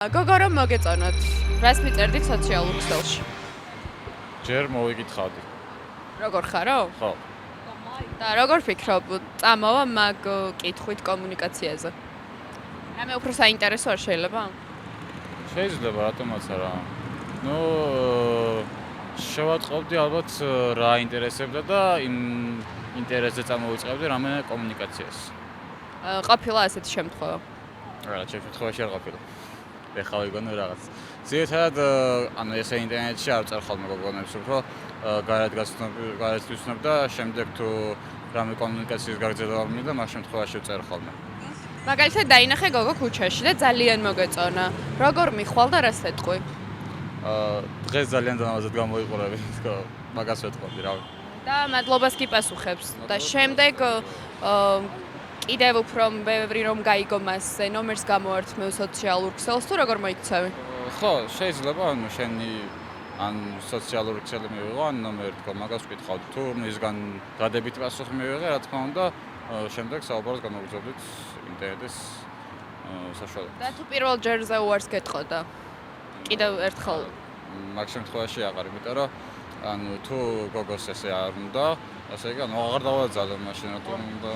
გოგო რომ მოგეწონოთ, რას მიწერდით სოციალურ ქსელში? ჯერ მოვიკითხავდი. როგორ ხარო? ხო. და როგორ ფიქრობ, წამოვა მაგ კითხვით კომუნიკაციაზე? რამე უფრო საინტერესო არ შეიძლება? შეიძლება, რატომაც არა. ნუ შევატყობდი ალბათ რა ინტერესებდა და იმ ინტერესზე წამოვიწყებდი რამე კომუნიკაციას. ყოფილა ასეთი შემთხვევა. რა შემთხვევაში არ ყოფილა. ეხლა ვიგონო რაღაც. ზოგადად ანუ ესე ინტერნეტში არ წარ ხოლმე გოგონებს, უფრო გარეთ ვიცნობ და შემდეგ თუ რამე კომუნიკაციის გაგრძელება მინდა, მაგ შემთხვევაში ვწერ ხოლმე. მაგალითად დაინახე გოგო ქუჩაში და ძალიან მოგეწონა. როგორ მიხვალ და რას ეთყვი? დღეს ძალიან დანავაზად გამოიყურები, თქო, მაგას ვეთქვი, რავი. და მადლობას კი პასუხებს. და შემდეგ კიდევ უფრო ბევრი რომ გაიგო მასზე, ნომერს გამოართმევ სოციალურ ქსელს თუ როგორ მოიქცევი? ხო, შეიძლება, ანუ შენი ან სოციალური ქსელი მივიღო, ან ნომერი თქო, მაგას ვკითხავდი. თუ მისგან დადებითი პასუხი მივიღე, რა თქმა უნდა, შემდეგ საუბარს განვაგრძობდით ინტერნეტის საშუალებით. და თუ პირველ ჯერზე უარს გეტყოდა? კიდევ ერთხელ მაგ შემთხვევაში აღარ, იმიტომ რომ ანუ თუ გოგოს ესე არ უნდა, ასე იგი, ანუ აღარ დავაძალე მაშინ რატომ უნდა